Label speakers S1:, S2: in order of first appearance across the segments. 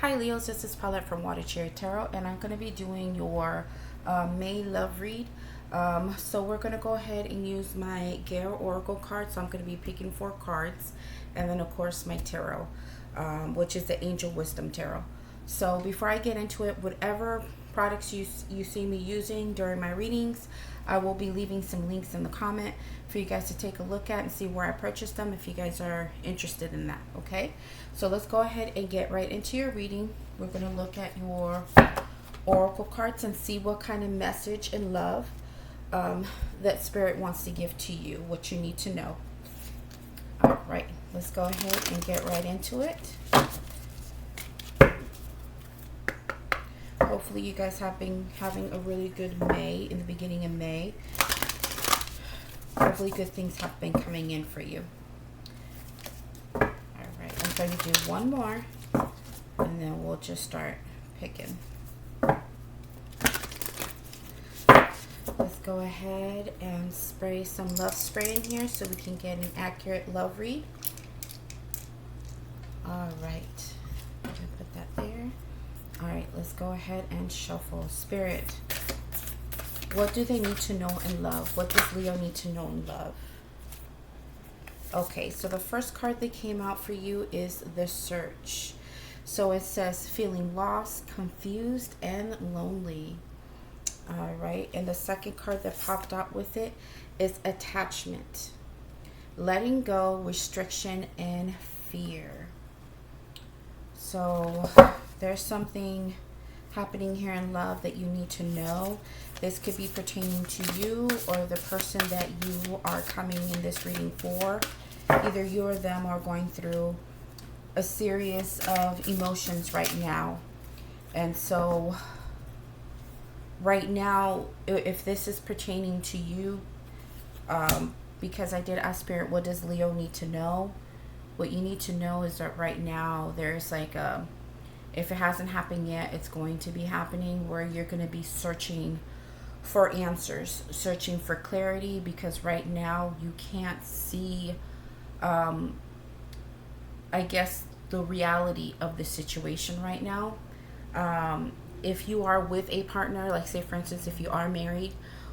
S1: Hi Leos, this is Paulette from Water Cherry Tarot, and I'm going to be doing your May love read. So we're going to go ahead and use my Gale Oracle card. So I'm going to be picking 4 cards, and then of course my tarot, which is the Angel Wisdom Tarot. So before I get into it, whatever products you see me using during my readings, I will be leaving some links in the comment for you guys to take a look at and see where I purchased them if you guys are interested in that. Okay, so let's go ahead and get right into your reading. We're going to look at your oracle cards and see what kind of message and love that Spirit wants to give to you, what you need to know. All right, let's go ahead and get right into it. Hopefully you guys have been having a really good May, in the beginning of May. Hopefully good things have been coming in for you. All right, I'm going to do one more, and then we'll just start picking. Let's go ahead and spray some love spray in here so we can get an accurate love read. All right, I'm going to put that there. All right, let's go ahead and shuffle. Spirit, what do they need to know in love? What does Leo need to know in love? Okay, so the first card that came out for you is the Search. So it says feeling lost, confused, and lonely. All right, and the second card that popped out with it is Attachment. Letting go, restriction, and fear. So there's something happening here in love that you need to know. This could be pertaining to you or the person that you are coming in this reading for. Either you or them are going through a series of emotions right now. And so right now, if this is pertaining to you, because I did ask Spirit, what does Leo need to know? What you need to know is that right now there's like a, if it hasn't happened yet, it's going to be happening, where you're going to be searching for answers, searching for clarity, because right now you can't see, I guess, the reality of the situation right now. If you are with a partner, like say for instance, if you are married,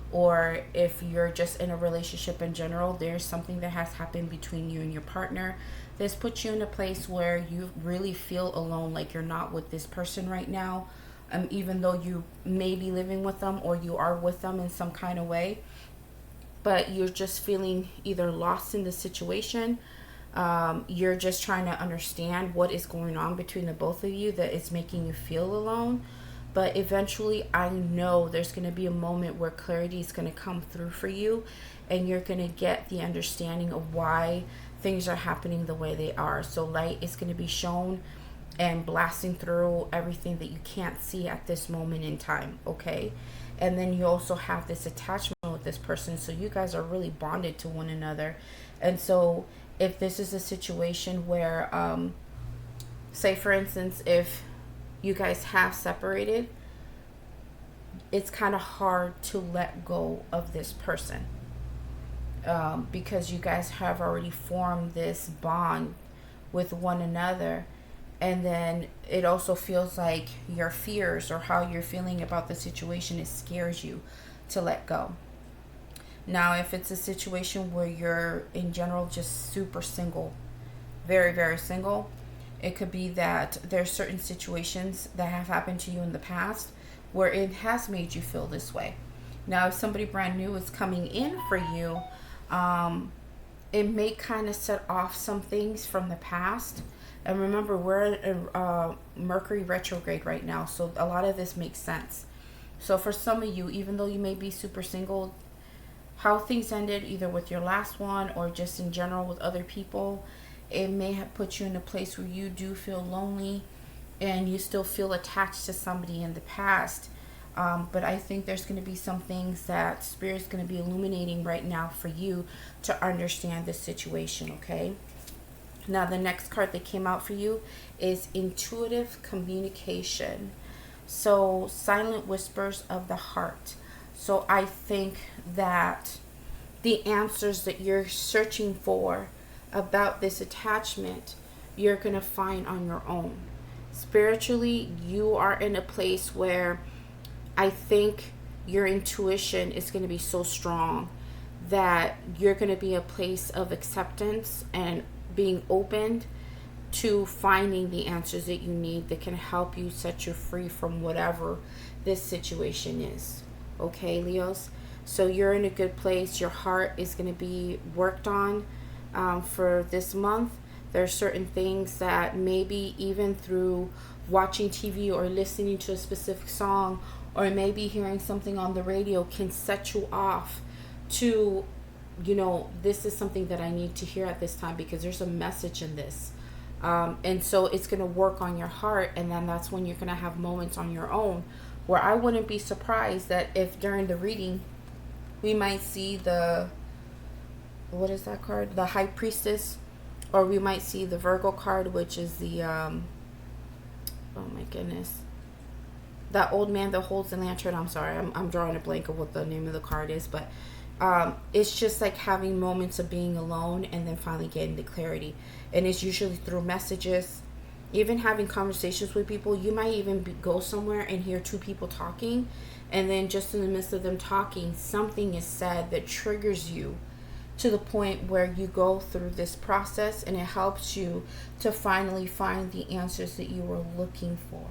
S1: or if you're just in a relationship in general, there's something that has happened between you and your partner. This puts you in a place where you really feel alone, like you're not with this person right now, even though you may be living with them or you are with them in some kind of way. But you're just feeling either lost in the situation. You're just trying to understand what is going on between the both of you that is making you feel alone. But eventually, I know there's going to be a moment where clarity is going to come through for you, and you're going to get the understanding of why things are happening the way they are. So light is going to be shown and blasting through everything that you can't see at this moment in time, okay? And then you also have this attachment with this person, so you guys are really bonded to one another. And so if this is a situation where, say for instance, if you guys have separated, it's kind of hard to let go of this person, because you guys have already formed this bond with one another. And then it also feels like your fears or how you're feeling about the situation, it scares you to let go. Now, if it's a situation where you're in general just super single, very, very single, it could be that there's certain situations that have happened to you in the past where it has made you feel this way. Now, if somebody brand new is coming in for you, it may kind of set off some things from the past. And remember, we're in Mercury retrograde right now, so a lot of this makes sense. So for some of you, even though you may be super single, how things ended either with your last one or just in general with other people, it may have put you in a place where you do feel lonely and you still feel attached to somebody in the past. But I think there's going to be some things that Spirit's going to be illuminating right now for you to understand this situation, okay? Now, the next card that came out for you is Intuitive Communication. So, Silent Whispers of the Heart. So, I think that the answers that you're searching for about this attachment, you're going to find on your own. Spiritually, you are in a place where I think your intuition is going to be so strong that you're going to be a place of acceptance and being opened to finding the answers that you need that can help you set you free from whatever this situation is. Okay, Leos? So you're in a good place. Your heart is going to be worked on for this month. There are certain things that maybe even through watching TV or listening to a specific song or maybe hearing something on the radio can set you off to, you know, this is something that I need to hear at this time because there's a message in this. And so it's going to work on your heart, and then that's when you're going to have moments on your own where I wouldn't be surprised that if during the reading we might see the, what is that card? The High Priestess, or we might see the Virgo card, which is the, oh my goodness, that old man that holds the lantern. I'm sorry, I'm drawing a blank of what the name of the card is, but it's just like having moments of being alone and then finally getting the clarity. And it's usually through messages, even having conversations with people. You might even go somewhere and hear two people talking, and then just in the midst of them talking, something is said that triggers you to the point where you go through this process, and it helps you to finally find the answers that you were looking for.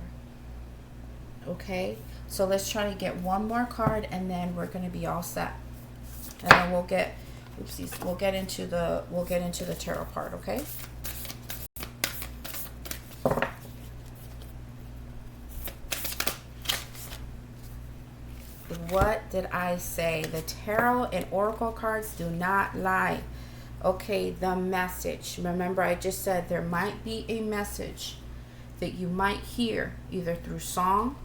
S1: Okay, so let's try to get one more card, and then we're going to be all set. And then we'll get, oopsies, we'll get into the tarot part. Okay. What did I say? The tarot and oracle cards do not lie. Okay, the message. Remember, I just said there might be a message that you might hear either through song,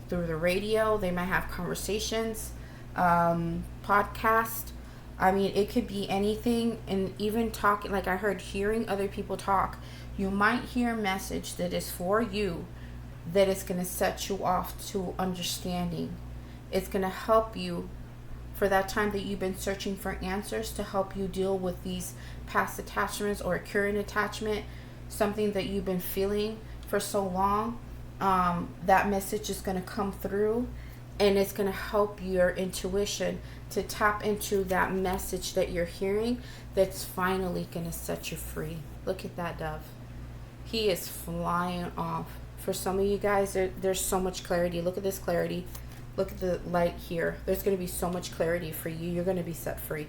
S1: through the radio. They might have conversations, podcast. I mean, it could be anything. And even talking, like I heard, hearing other people talk. You might hear a message that is for you, that is going to set you off to understanding. It's going to help you for that time that you've been searching for answers, to help you deal with these past attachments or a current attachment, something that you've been feeling for so long. That message is going to come through, and it's going to help your intuition to tap into that message that you're hearing that's finally going to set you free. Look at that dove. He is flying off. For some of you guys, there's so much clarity. Look at this clarity. Look at the light here. There's going to be so much clarity for you. You're going to be set free.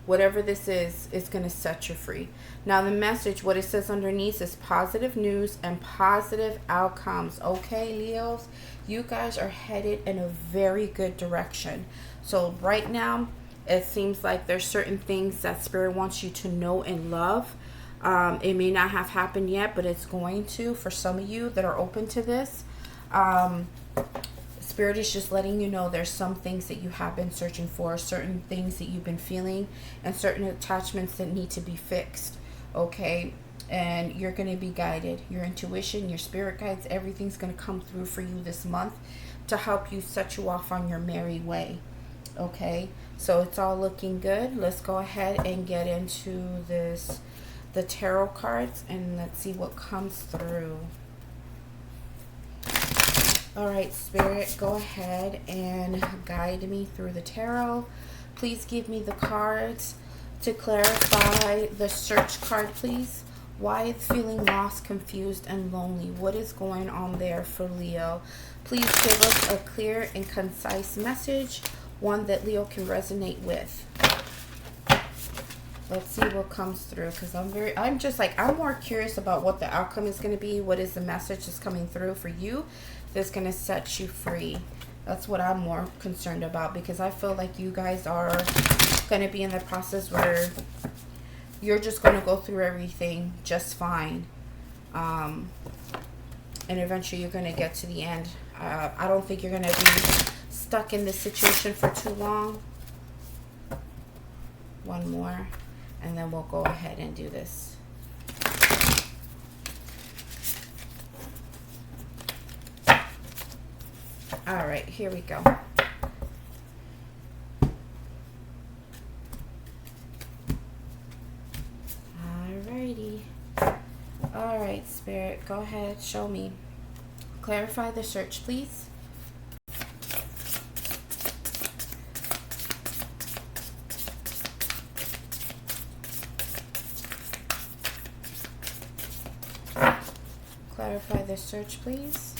S1: Whatever this is, it's going to set you free. Now the message, what it says underneath is positive news and positive outcomes. Okay, Leos, you guys are headed in a very good direction. So right now, it seems like there's certain things that Spirit wants you to know and love. It may not have happened yet, but it's going to for some of you that are open to this. Spirit is just letting you know there's some things that you have been searching for, certain things that you've been feeling, and certain attachments that need to be fixed. Okay, and you're going to be guided. Your intuition, your spirit guides, everything's going to come through for you this month to help you set you off on your merry way. Okay, so it's all looking good. Let's go ahead and get into the tarot cards, and let's see what comes through. All right, Spirit, go ahead and guide me through the tarot. Please give me the cards to clarify the search card, please. Why it's feeling lost, confused, and lonely. What is going on there for Leo? Please give us a clear and concise message, one that Leo can resonate with. Let's see what comes through, because I'm more curious about what the outcome is going to be. What is the message that's coming through for you that's going to set you free? That's what I'm more concerned about, because I feel like you guys are going to be in the process where you're just going to go through everything just fine. And eventually you're going to get to the end. I don't think you're going to be stuck in this situation for too long. One more, and then we'll go ahead and do this. All right, here we go. Alrighty. All right, Spirit, go ahead, show me. Clarify the search, please. Clarify the search, please.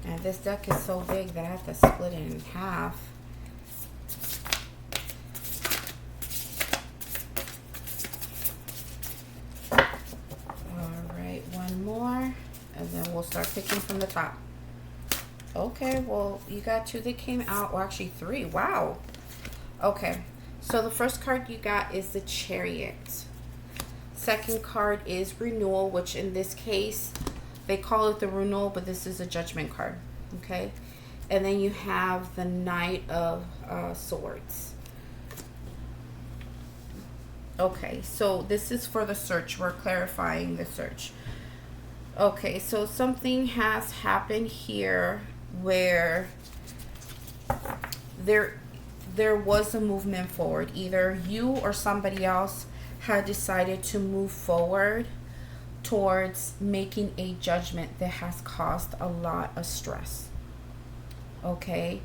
S1: And this deck is so big that I have to split it in half. Alright, one more. And then we'll start picking from the top. Okay, well, you got two that came out. Well, actually three. Wow. Okay. So the first card you got is the Chariot. Second card is Renewal, which in this case, they call it the Renewal, but this is a Judgment card. Okay. And then you have the Knight of Swords. Okay, so this is for the search. We're clarifying the search. Okay, so something has happened here where there was a movement forward. Either you or somebody else had decided to move forward towards making a judgment that has caused a lot of stress. Okay,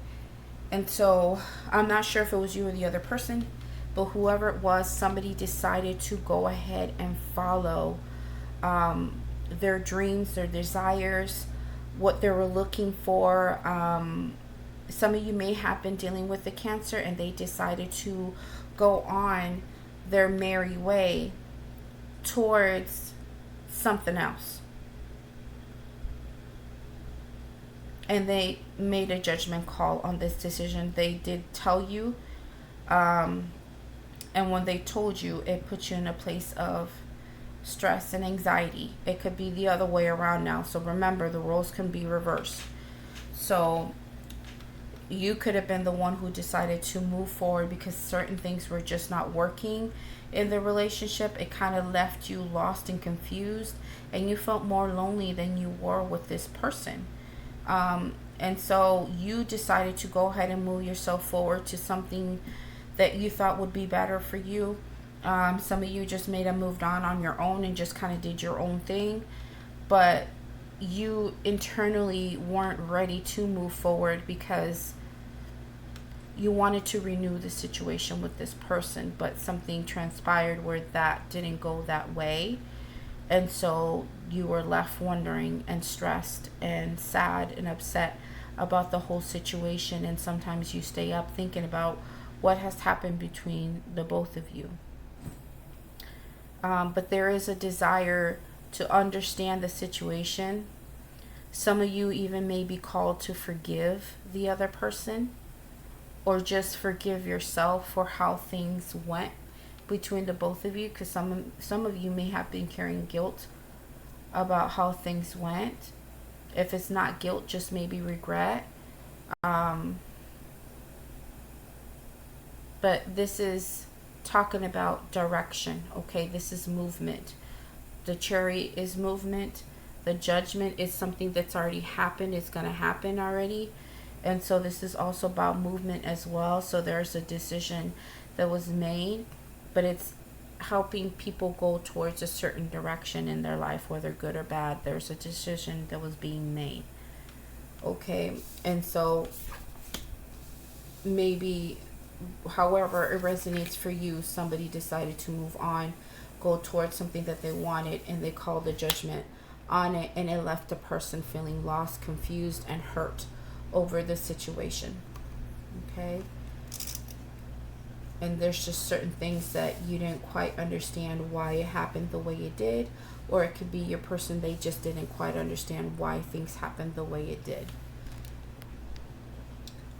S1: and so I'm not sure if it was you or the other person, but whoever it was, somebody decided to go ahead and follow their dreams, their desires, what they were looking for. Some of you may have been dealing with the Cancer and they decided to go on their merry way towards something else. And they made a judgment call on this decision. They did tell you, and when they told you, it put you in a place of stress and anxiety. It could be the other way around now. So remember, the roles can be reversed. So you could have been the one who decided to move forward because certain things were just not working in the relationship. It kind of left you lost and confused, and you felt more lonely than you were with this person. And so you decided to go ahead and move yourself forward to something that you thought would be better for you. Some of you just moved on your own and just kind of did your own thing, but you internally weren't ready to move forward because you wanted to renew the situation with this person, but something transpired where that didn't go that way. And so you were left wondering and stressed and sad and upset about the whole situation. And sometimes you stay up thinking about what has happened between the both of you. But there is a desire to understand the situation. Some of you even may be called to forgive the other person, or just forgive yourself for how things went between the both of you, because some of you may have been carrying guilt about how things went. If it's not guilt, just maybe regret. But this is talking about direction. Okay, this is movement. The Chariot is movement. The Judgment is something that's already happened. It's going to happen already. And so this is also about movement as well. So there's a decision that was made, but it's helping people go towards a certain direction in their life, whether good or bad. There's a decision that was being made. Okay, and so maybe however it resonates for you, somebody decided to move on, go towards something that they wanted, and they called the judgment on it, and it left the person feeling lost, confused, and hurt over the situation. Okay, and there's just certain things that you didn't quite understand why it happened the way it did, or it could be your person, they just didn't quite understand why things happened the way it did.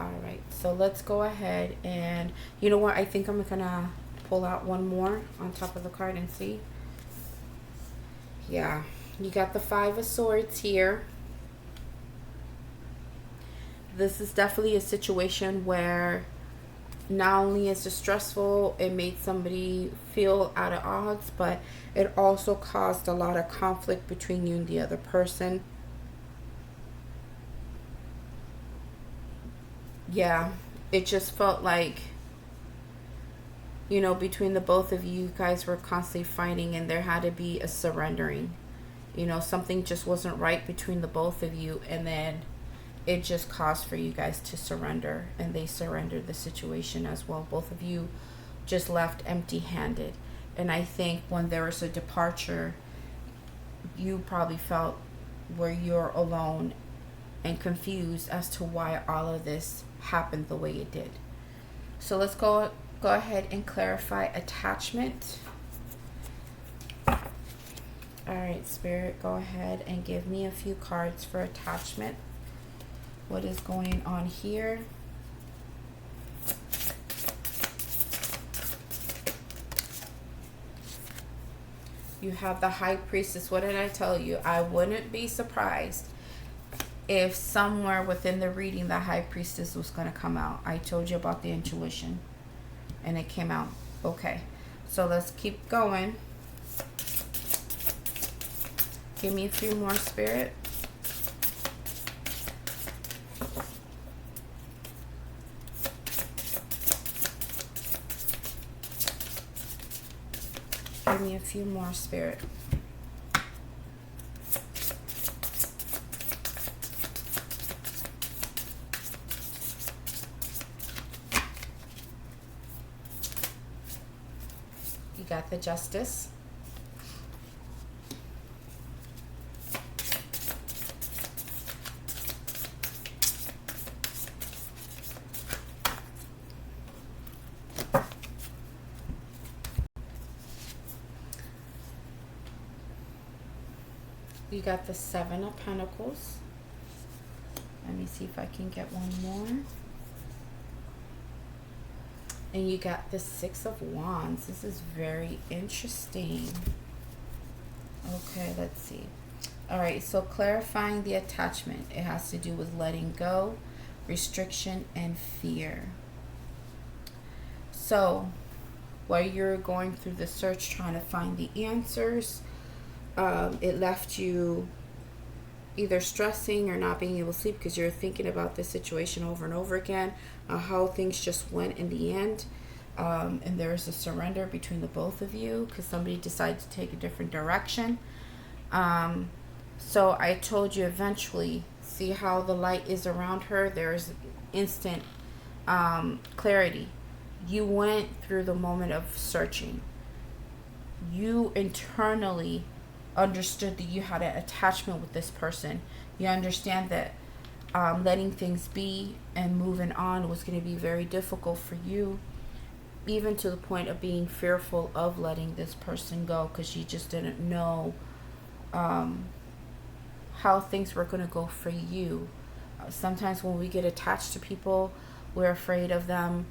S1: All right, so let's go ahead, and you know what, I think I'm gonna pull out one more on top of the card and see. Yeah, you got the Five of Swords here. This is definitely a situation where not only is it stressful, it made somebody feel out of odds, but it also caused a lot of conflict between you and the other person. Yeah, it just felt like you know, between the both of you, you guys were constantly fighting, and there had to be a surrendering. You know, something just wasn't right between the both of you, and then it just caused for you guys to surrender, and they surrendered the situation as well. Both of you just left empty-handed. And I think when there was a departure, you probably felt where you're alone and confused as to why all of this happened the way it did. So let's go ahead and clarify attachment. All right, Spirit, go ahead and give me a few cards for attachment. What is going on here? You have the High Priestess. What did I tell you? I wouldn't be surprised if somewhere within the reading the High Priestess was going to come out. I told you about the intuition, and it came out. Okay, so let's keep going. Give me a few more, Spirit. Give me a few more, Spirit. You got the Justice. You got the Seven of Pentacles. Let me see if I can get one more. And you got the Six of Wands. This is very interesting. Okay, let's see. All right, so clarifying the attachment. It has to do with letting go, restriction, and fear. So while you're going through the search trying to find the answers, it left you either stressing or not being able to sleep because you're thinking about this situation over and over again, how things just went in the end. And there's a surrender between the both of you because somebody decided to take a different direction. So I told you eventually, see how the light is around her? There's instant clarity. You went through the moment of searching. You internally understood that you had an attachment with this person. You understand that letting things be and moving on was going to be very difficult for you, even to the point of being fearful of letting this person go because you just didn't know how things were going to go for you. Sometimes when we get attached to people, we're afraid of them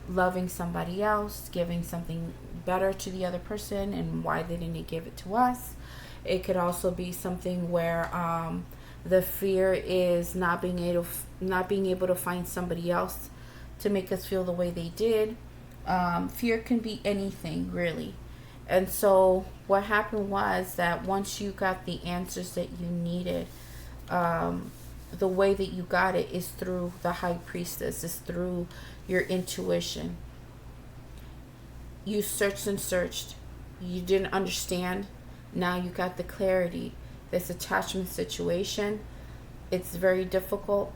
S1: loving somebody else, giving something better to the other person, and why they didn't give it to us. It could also be something where the fear is not being able to find somebody else to make us feel the way they did. Fear can be anything, really. And so what happened was that once you got the answers that you needed, the way that you got it is through the High Priestess, is through your intuition. You searched and searched. You didn't understand. Now you got the clarity. This attachment situation, it's very difficult.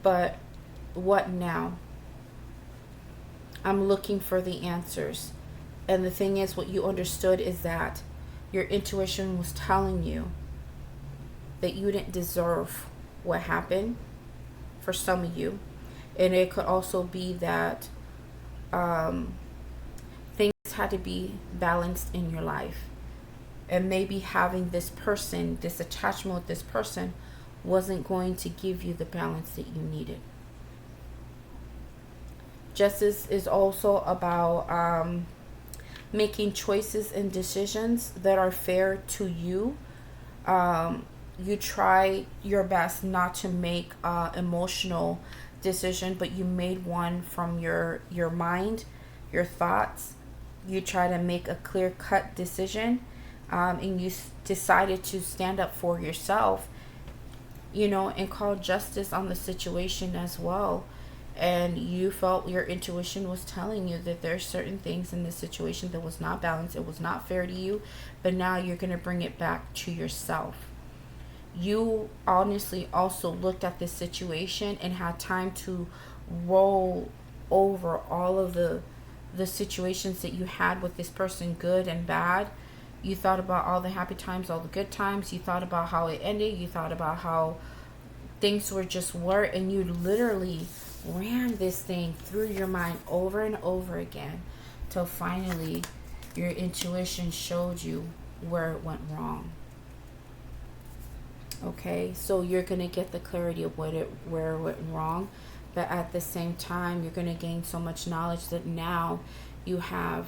S1: But what now? I'm looking for the answers. And the thing is, what you understood is that your intuition was telling you that you didn't deserve what happened for some of you. And it could also be that things had to be balanced in your life. And maybe having this person, this attachment with this person, wasn't going to give you the balance that you needed. Justice is also about making choices and decisions that are fair to you. You try your best not to make emotional decision, but you made one from your mind, your thoughts. You try to make a clear-cut decision. And you decided to stand up for yourself, and call justice on the situation as well. and you felt your intuition was telling you that there's certain things in this situation that was not balanced, it was not fair to you, but now you're going to bring it back to yourself. You honestly also looked at this situation and had time to roll over all of the situations that you had with this person, good and bad. You thought about all the happy times, all the good times. You thought about how it ended. You thought about how things were, and you literally ran this thing through your mind over and over again till finally your intuition showed you where it went wrong. Okay, so you're going to get the clarity of where it went wrong, but at the same time you're going to gain so much knowledge that now you have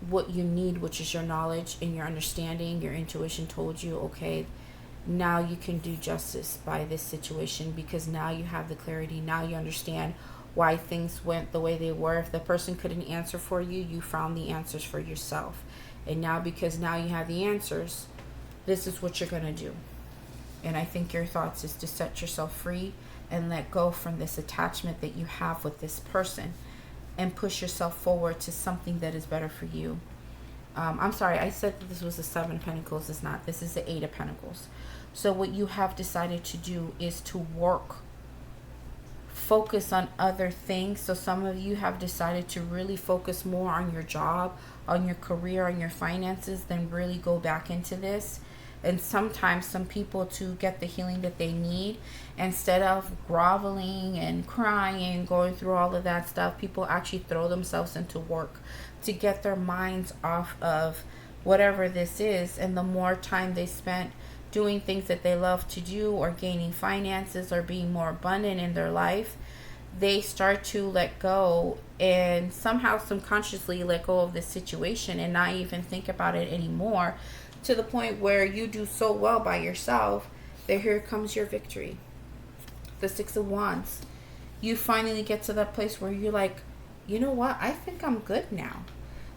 S1: what you need, which is your knowledge and your understanding. Your intuition told you, okay, now you can do justice by this situation, because now you have the clarity. Now you understand why things went the way they were. If the person couldn't answer for you, you found the answers for yourself. And now, because now you have the answers, this is what you're going to do. And I think your thoughts is to set yourself free and let go from this attachment that you have with this person, and push yourself forward to something that is better for you. I'm sorry, I said that this was the Seven of Pentacles. It's not. This is the Eight of Pentacles. So what you have decided to do is to work, focus on other things. So some of you have decided to really focus more on your job, on your career, on your finances, than really go back into this. And sometimes some people, to get the healing that they need, instead of groveling and crying, going through all of that stuff, people actually throw themselves into work to get their minds off of whatever this is. And the more time they spent doing things that they love to do, or gaining finances, or being more abundant in their life, they start to let go, and somehow subconsciously let go of this situation and not even think about it anymore, to the point where you do so well by yourself that here comes your victory. The Six of Wands. You finally get to that place where you're like, you know what? I think I'm good now.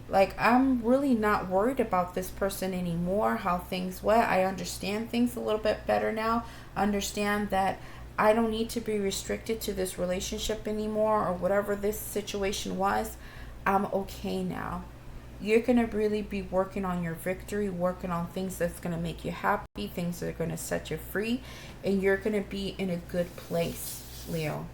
S1: Like, I'm really not worried about this person anymore, how things went. I understand things a little bit better now. Understand that I don't need to be restricted to this relationship anymore, or whatever this situation was. I'm okay now. You're going to really be working on your victory, working on things that's going to make you happy, things that are going to set you free, and you're going to be in a good place, Leo.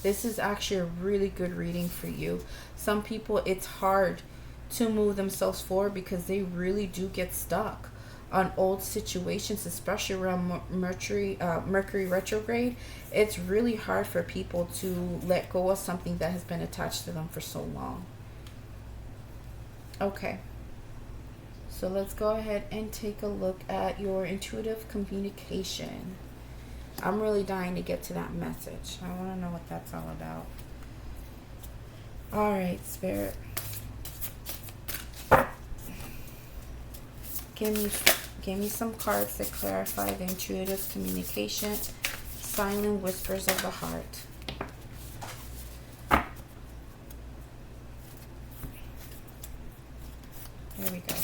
S1: This is actually a really good reading for you. Some people, it's hard to move themselves forward because they really do get stuck on old situations, especially around Mercury retrograde. It's really hard for people to let go of something that has been attached to them for so long. Okay, so let's go ahead and take a look at your intuitive communication. I'm really dying to get to that message. I want to know what that's all about. All right, Spirit. Give me some cards that clarify the intuitive communication, silent whispers of the heart. Here we go.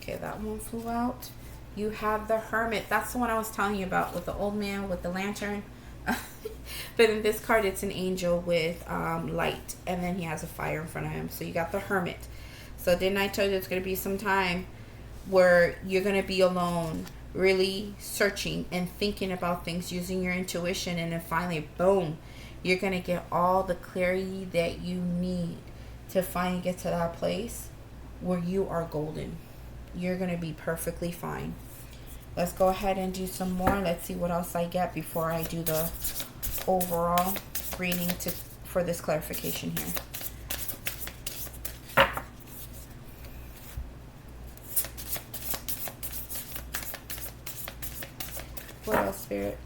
S1: Okay, that one flew out. You have the Hermit. That's the one I was telling you about, with the old man with the lantern. But in this card, it's an angel with light, and then he has a fire in front of him. So you got the Hermit. So didn't I tell you there's going to be some time where you're going to be alone, really searching and thinking about things, using your intuition, and then finally, boom, you're going to get all the clarity that you need to finally get to that place where you are golden. You're going to be perfectly fine. Let's go ahead and do some more. Let's see what else I get before I do the overall reading for this clarification here. What else, Spirit?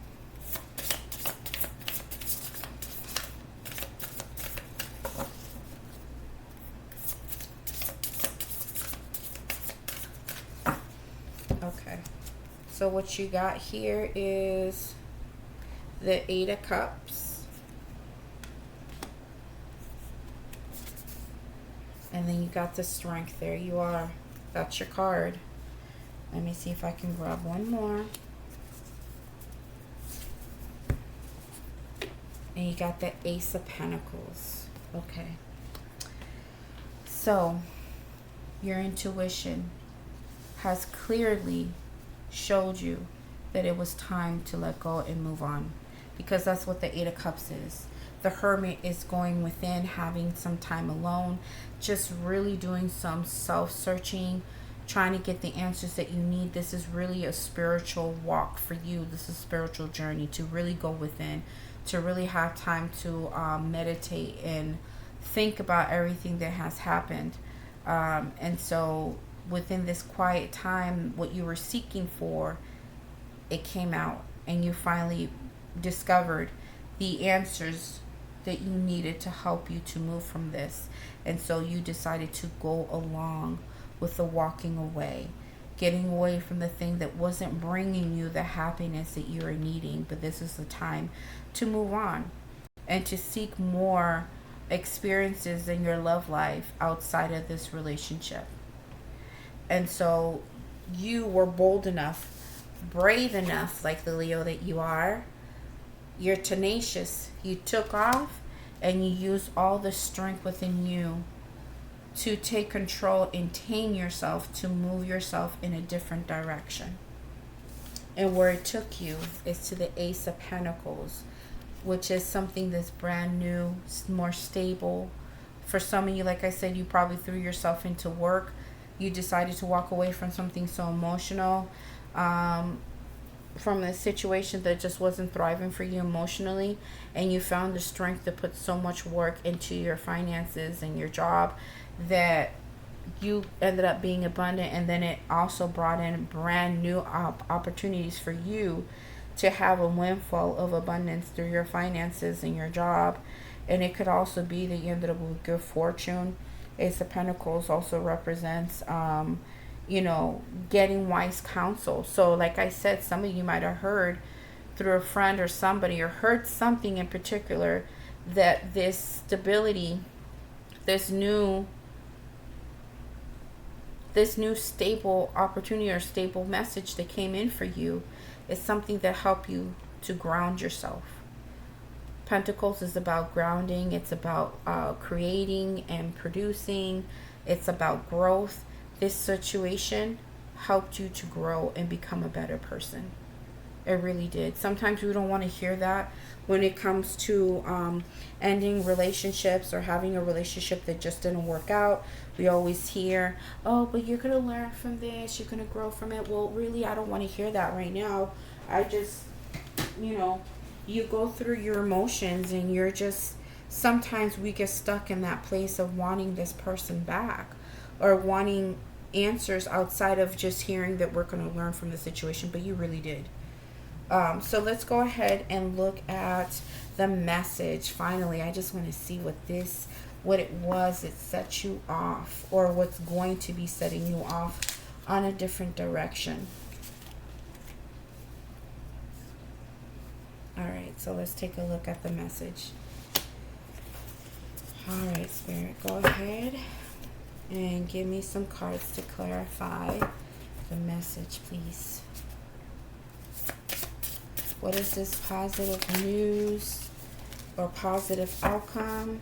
S1: Okay, so what you got here is the Eight of Cups, and then you got the Strength. There you are. That's your card. Let me see if I can grab one more. And you got the Ace of Pentacles. Okay. So, your intuition has clearly showed you that it was time to let go and move on. Because that's what the Eight of Cups is. The Hermit is going within, having some time alone, just really doing some self-searching, trying to get the answers that you need. This is really a spiritual walk for you. This is a spiritual journey to really go within, to really have time to meditate and think about everything that has happened. And so within this quiet time, what you were seeking for, it came out, and you finally discovered the answers that you needed to help you to move from this. And so you decided to go along with the walking away, getting away from the thing that wasn't bringing you the happiness that you were needing. But this is the time to move on and to seek more experiences in your love life outside of this relationship. And so you were bold enough, brave enough, like the Leo that you are. You're tenacious. You took off and you used all the strength within you to take control and tame yourself, to move yourself in a different direction. And where it took you is to the Ace of Pentacles, which is something that's brand new, more stable. For some of you, like I said, you probably threw yourself into work. You decided to walk away from something so emotional, from a situation that just wasn't thriving for you emotionally, and you found the strength to put so much work into your finances and your job that you ended up being abundant. And then it also brought in brand new opportunities for you to have a windfall of abundance through your finances and your job. And it could also be that you ended up with good fortune. Ace of Pentacles also represents getting wise counsel. So like I said, some of you might have heard through a friend or somebody, or heard something in particular, that this stability, this new stable opportunity or stable message that came in for you is something that helped you to ground yourself. Pentacles is about grounding. It's about creating and producing. It's about growth. This situation helped you to grow and become a better person. It really did. Sometimes we don't want to hear that when it comes to ending relationships or having a relationship that just didn't work out. We always hear, oh, but you're going to learn from this. You're going to grow from it. Well, really, I don't want to hear that right now. I just, you go through your emotions, and you're just, sometimes we get stuck in that place of wanting this person back, or wanting answers outside of just hearing that we're going to learn from the situation, but you really did. So let's go ahead and look at the message. Finally, I just want to see what it was that set you off, or what's going to be setting you off on a different direction. All right, so let's take a look at the message. All right, Spirit, go ahead and give me some cards to clarify the message, please. What is this positive news or positive outcome?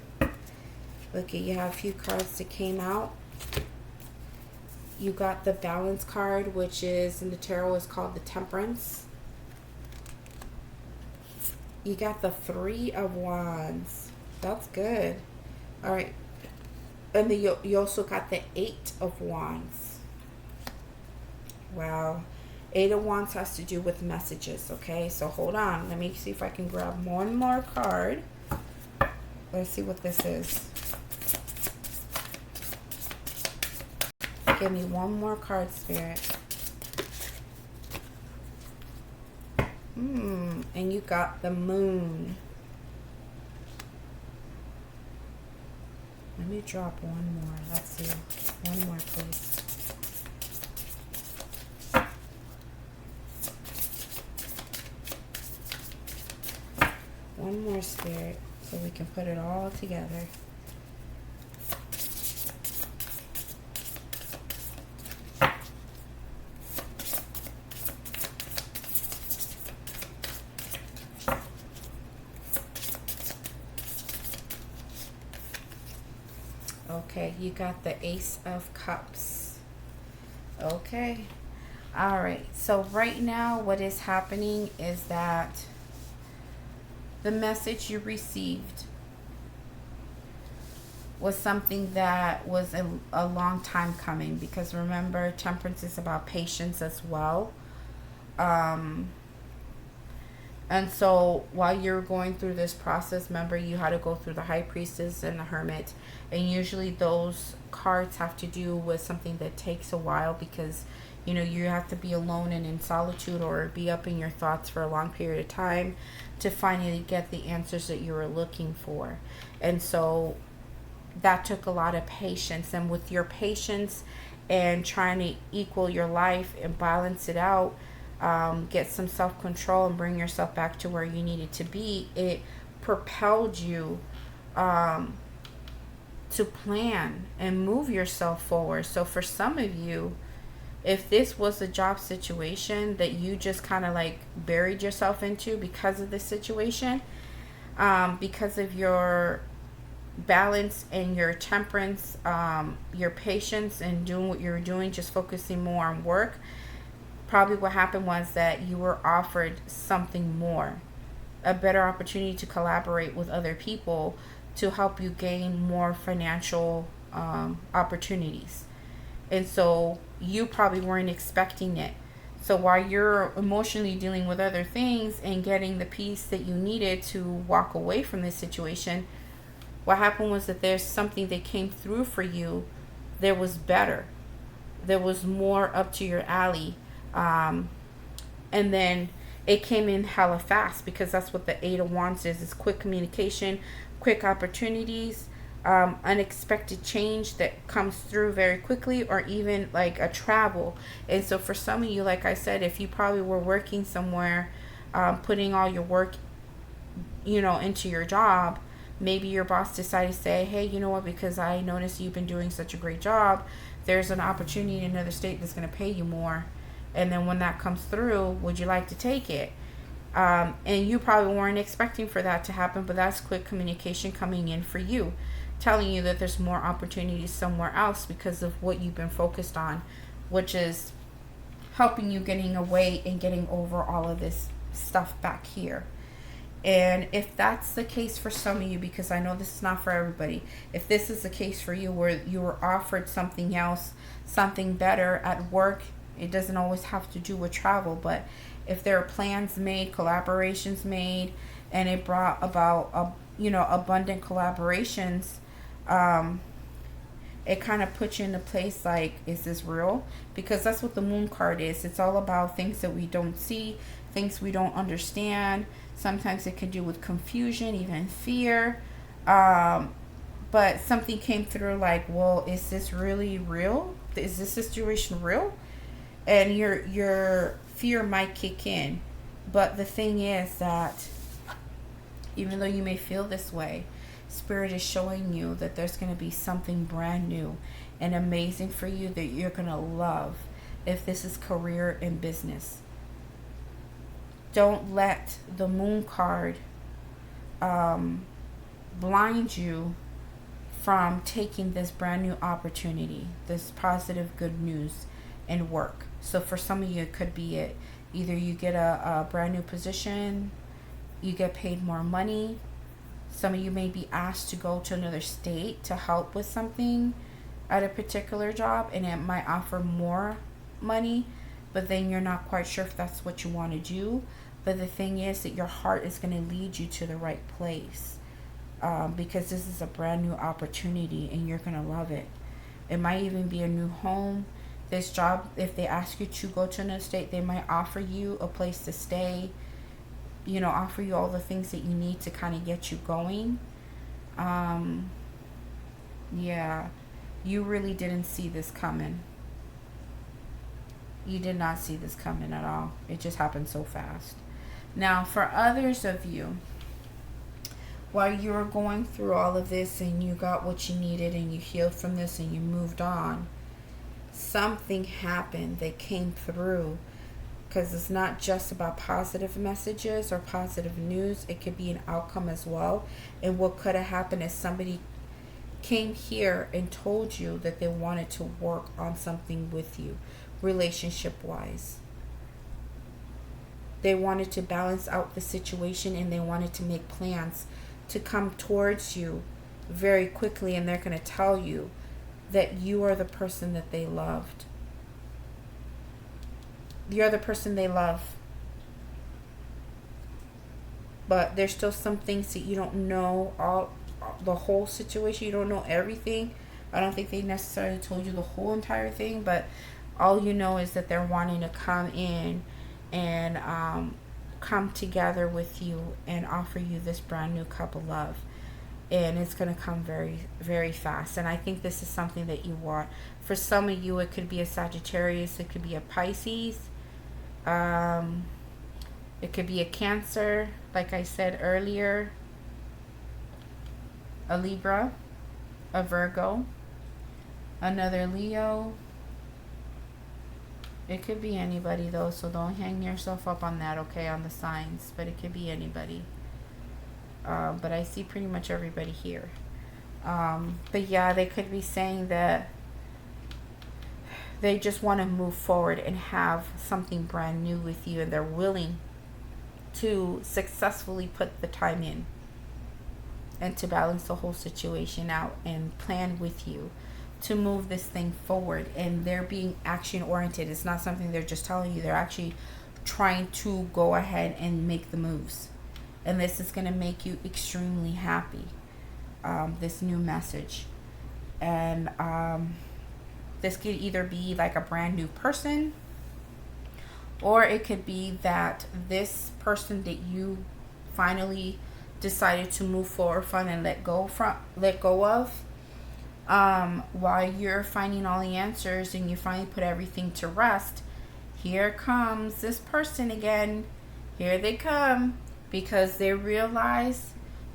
S1: Look, you have a few cards that came out. You got the Balance card, which is in the tarot is called the Temperance. You got the Three of Wands. That's good. All right. And then you also got the Eight of Wands. Wow. Eight of Wands has to do with messages, okay? So hold on. Let me see if I can grab one more card. Let's see what this is. Give me one more card, Spirit. And you got the Moon. Let me drop one more. Let's see. One more, please. One more, Spirit, so we can put it all together. Okay, you got the Ace of Cups. Okay. All right. So right now what is happening is that the message you received was something that was a long time coming, because remember, Temperance is about patience as well. And so while you're going through this process, remember you had to go through the High Priestess and the Hermit. And usually those cards have to do with something that takes a while, because, you know, you have to be alone and in solitude, or be up in your thoughts for a long period of time to finally get the answers that you were looking for. And so that took a lot of patience. And with your patience and trying to equal your life and balance it out, get some self-control and bring yourself back to where you needed to be, it propelled you to plan and move yourself forward. So for some of you, if this was a job situation that you just kind of like buried yourself into because of the situation, because of your balance and your temperance, your patience and doing what you were doing, just focusing more on work, probably what happened was that you were offered something more, a better opportunity to collaborate with other people to help you gain more financial opportunities. And so you probably weren't expecting it. So while you're emotionally dealing with other things and getting the peace that you needed to walk away from this situation, what happened was that there's something that came through for you. There was better. There was more up to your alley. And then it came in hella fast, because that's what the Eight of Wands is quick communication, quick opportunities, unexpected change that comes through very quickly, or even like a travel. And so for some of you, like I said, if you probably were working somewhere, putting all your work, you know, into your job, maybe your boss decided to say, hey, you know what, because I noticed you've been doing such a great job, there's an opportunity in another state that's going to pay you more. And then when that comes through, would you like to take it? And you probably weren't expecting for that to happen, but that's quick communication coming in for you, telling you that there's more opportunities somewhere else because of what you've been focused on, which is helping you getting away and getting over all of this stuff back here. And if that's the case for some of you, because I know this is not for everybody, if this is the case for you where you were offered something else, something better at work, it doesn't always have to do with travel, but if there are plans made, collaborations made, and it brought about abundant collaborations, it kind of puts you in a place like, is this real? Because that's what the Moon card is. It's all about things that we don't see, things we don't understand. Sometimes it can do with confusion, even fear. But something came through like, well, is this really real? Is this situation real? And your fear might kick in. But the thing is that even though you may feel this way, Spirit is showing you that there's going to be something brand new and amazing for you that you're going to love if this is career and business. Don't let the Moon card blind you from taking this brand new opportunity, this positive good news in work. So for some of you, it could be it. Either you get a brand new position, you get paid more money. Some of you may be asked to go to another state to help with something at a particular job, and it might offer more money, but then you're not quite sure if that's what you want to do. But the thing is that your heart is going to lead you to the right place, because this is a brand new opportunity and you're going to love it. It might even be a new home. This job, if they ask you to go to another state, they might offer you a place to stay, offer you all the things that you need to kind of get you going. Yeah, you really didn't see this coming. You did not see this coming at all. It just happened so fast. Now, for others of you, while you were going through all of this and you got what you needed and you healed from this and you moved on, something happened that came through, because it's not just about positive messages or positive news. It could be an outcome as well. And what could have happened is somebody came here and told you that they wanted to work on something with you, relationship wise. They wanted to balance out the situation, and they wanted to make plans to come towards you very quickly, and they're going to tell you that you are the person that they loved. You're the person they love. But there's still some things that you don't know the whole situation. You don't know everything. I don't think they necessarily told you the whole entire thing, but all you know is that they're wanting to come in and come together with you and offer you this brand new cup of love. And it's going to come very, very fast. And I think this is something that you want. For some of you, it could be a Sagittarius. It could be a Pisces. It could be a Cancer, like I said earlier. A Libra. A Virgo. Another Leo. It could be anybody, though, so don't hang yourself up on that, okay, on the signs. But it could be anybody. But I see pretty much everybody here. But yeah, they could be saying that they just want to move forward and have something brand new with you, and they're willing to successfully put the time in and to balance the whole situation out and plan with you to move this thing forward. And they're being action oriented. It's not something they're just telling you. They're actually trying to go ahead and make the moves. And this is going to make you extremely happy, this new message. And this could either be like a brand new person, or it could be that this person that you finally decided to move forward from and let go of, while you're finding all the answers and you finally put everything to rest, here comes this person again. Here they come, because they realize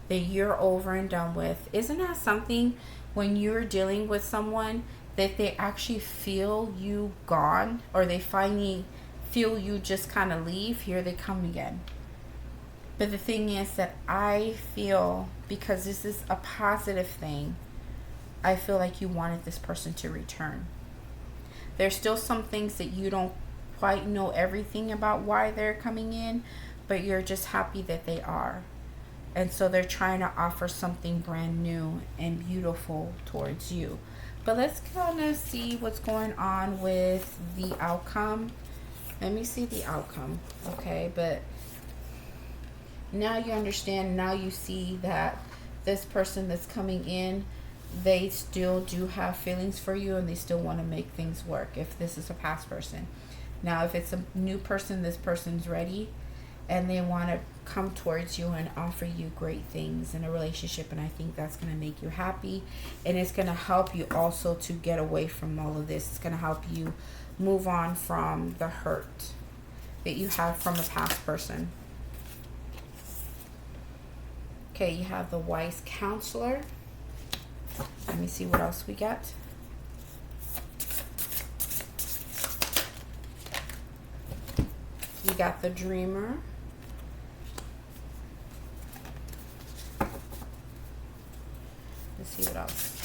S1: that you're over and done with. Isn't that something, when you're dealing with someone, that they actually feel you gone, or they finally feel you just kind of leave? Here they come again. But the thing is that I feel, because this is a positive thing, I feel like you wanted this person to return. There's still some things that you don't quite know everything about why they're coming in, but you're just happy that they are. And so they're trying to offer something brand new and beautiful towards you. But let's kind of see what's going on with the outcome. Let me see the outcome. Okay, but now you understand. Now you see that this person that's coming in, they still do have feelings for you, and they still want to make things work, if this is a past person. Now, if it's a new person, this person's ready, and they want to come towards you and offer you great things in a relationship. And I think that's going to make you happy. And it's going to help you also to get away from all of this. It's going to help you move on from the hurt that you have from a past person. Okay, you have the wise counselor. Let me see what else we got. You got the dreamer. Let's see what else.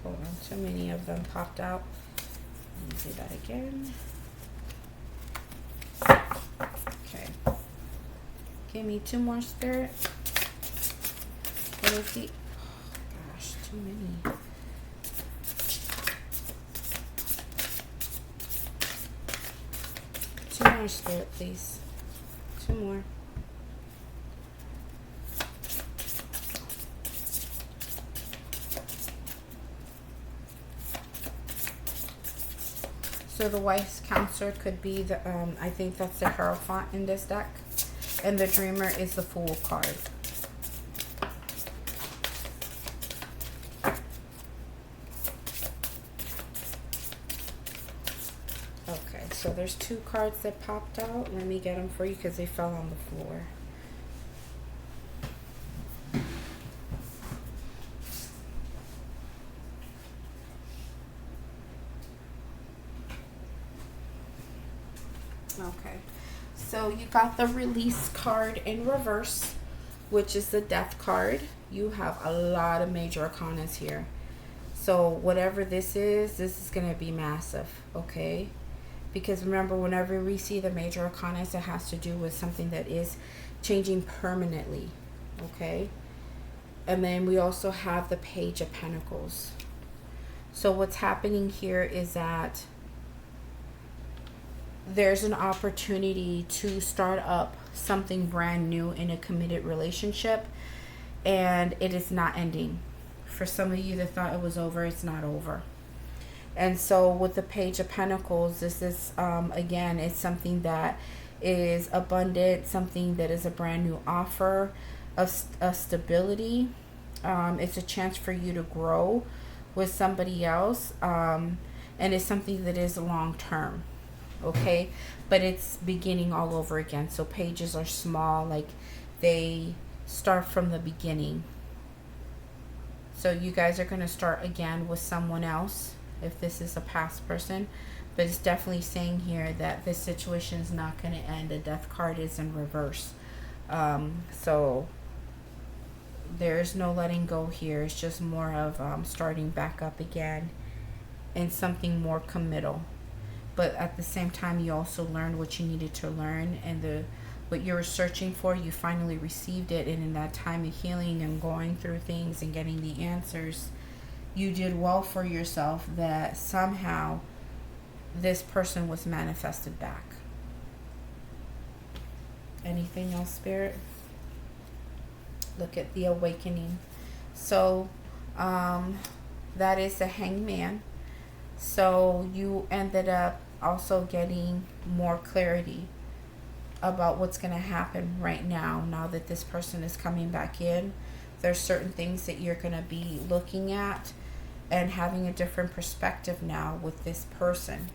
S1: Hold on, too many of them popped out. Let me see that again. Okay. Give me two more, Spirit. Let me see. Oh, gosh, too many. Two more, Spirit, please. Two more. So the wise counselor could be the, I think that's the Hierophant in this deck. And the dreamer is the Fool card. Okay, so there's two cards that popped out. Let me get them for you because they fell on the floor. Okay, so you got the Release card in reverse. which is the Death card. You have a lot of major arcanas here. So whatever this is going to be massive, okay? Because remember, whenever we see the major arcanas, it has to do with something that is changing permanently, okay? And then we also have the Page of Pentacles. So what's happening here is that there's an opportunity to start up something brand new in a committed relationship, and it is not ending. For some of you that thought it was over, it's not over. And so with the Page of Pentacles, this is again, it's something that is abundant, something that is a brand new offer of stability. It's a chance for you to grow with somebody else, and it's something that is long term, okay? But it's beginning all over again. So pages are small, like they start from the beginning. So you guys are going to start again with someone else if this is a past person, but it's definitely saying here that this situation is not going to end. The Death card is in reverse. So there's no letting go here. It's just more of starting back up again and something more committal. But at the same time, you also learned what you needed to learn, and what you were searching for, you finally received it. And in that time of healing and going through things and getting the answers, you did well for yourself, that somehow this person was manifested back. Anything else, Spirit? Look at the Awakening. So that is the Hangman. So you ended up also getting more clarity about what's going to happen right now that this person is coming back in. There's certain things that you're going to be looking at and having a different perspective now with this person.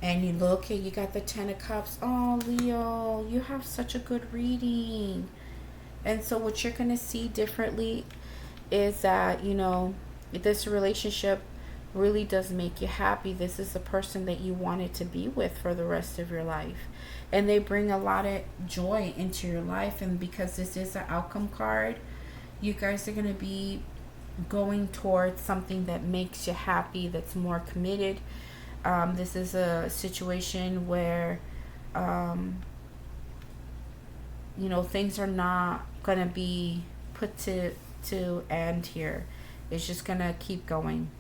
S1: And you look and you got the Ten of Cups. Oh, Leo, you have such a good reading. And so what you're going to see differently is that, you know, this relationship really does make you happy. This is the person that you wanted to be with for the rest of your life. And they bring a lot of joy into your life. And because this is an outcome card, you guys are going to be going towards something that makes you happy, that's more committed. This is a situation where, you know, things are not going to be put to end here. It's just going to keep going.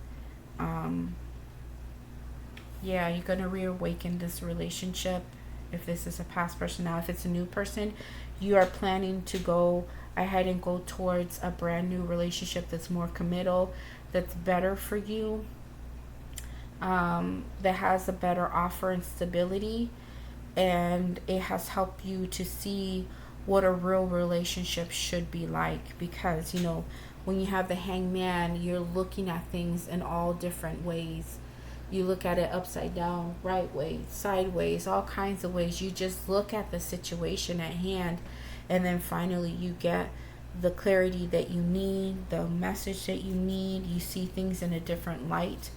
S1: Yeah, you're going to reawaken this relationship if this is a past person. Now, if it's a new person, you are planning to go ahead and go towards a brand new relationship that's more committal, that's better for you, that has a better offer and stability, and it has helped you to see what a real relationship should be like. Because, you know, when you have the Hangman, you're looking at things in all different ways. You look at it upside down, right way, sideways, all kinds of ways. You just look at the situation at hand, and then finally you get the clarity that you need, the message that you need. You see things in a different light,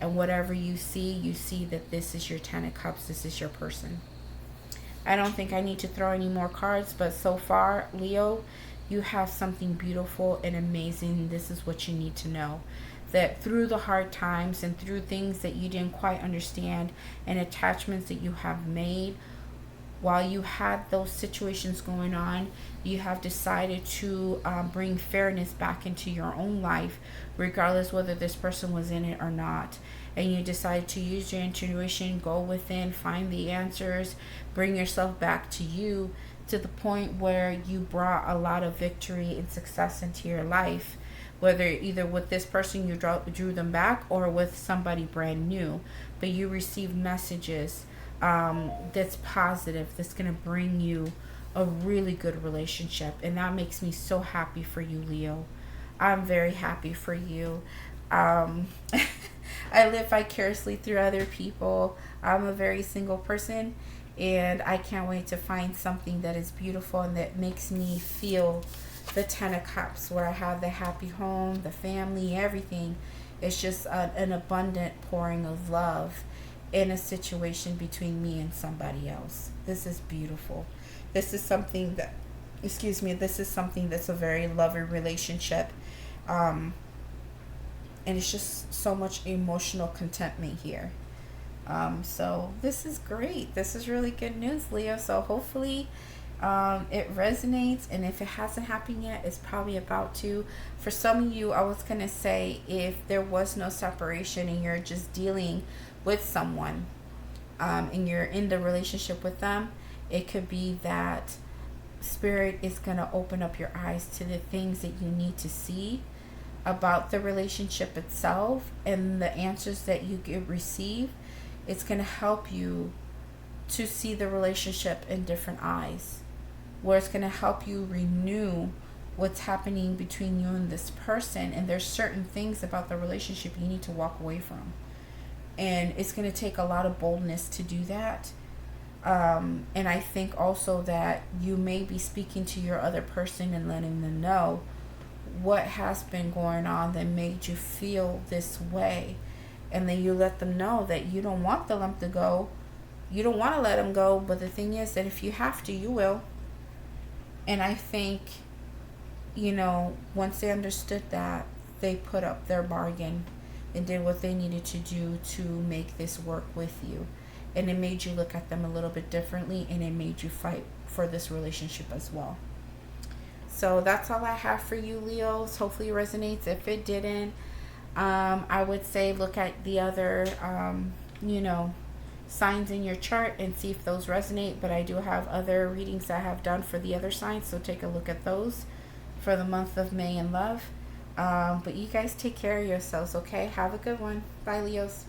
S1: and whatever you see that this is your Ten of Cups, this is your person. I don't think I need to throw any more cards, but so far, Leo, you have something beautiful and amazing. This is what you need to know. That through the hard times and through things that you didn't quite understand and attachments that you have made, while you had those situations going on, you have decided to bring fairness back into your own life, regardless whether this person was in it or not. And you decided to use your intuition, go within, find the answers, bring yourself back to you, to the point where you brought a lot of victory and success into your life. Whether either with this person you drew them back, or with somebody brand new, but you received messages that's positive, that's going to bring you a really good relationship. And that makes me so happy for you, Leo. I'm very happy for you. I live vicariously through other people. I'm a very single person, and I can't wait to find something that is beautiful and that makes me feel the Ten of Cups, where I have the happy home, the family, everything. It's just an abundant pouring of love in a situation between me and somebody else. This is beautiful. This is something that excuse me, this is something that's a very loving relationship. And it's just so much emotional contentment here. So this is great. This is really good news, Leo. So hopefully it resonates, and if it hasn't happened yet, it's probably about to. For some of you, I was going to say, if there was no separation and you're just dealing with someone, and you're in the relationship with them, it could be that Spirit is going to open up your eyes to the things that you need to see about the relationship itself, and the answers that you receive. It's going to help you to see the relationship in different eyes, where it's going to help you renew what's happening between you and this person. And there's certain things about the relationship you need to walk away from, and it's going to take a lot of boldness to do that. And I think also that you may be speaking to your other person and letting them know what has been going on that made you feel this way. And then you let them know that you don't want the lump to go. You don't want to let them go. But the thing is that if you have to, you will. And I think, once they understood that, they put up their bargain and did what they needed to do to make this work with you. And it made you look at them a little bit differently, and it made you fight for this relationship as well. So that's all I have for you, Leos. Hopefully it resonates. If it didn't, I would say look at the other, signs in your chart and see if those resonate. But I do have other readings I have done for the other signs, so take a look at those for the month of May in love. But you guys take care of yourselves, okay? Have a good one. Bye, Leos.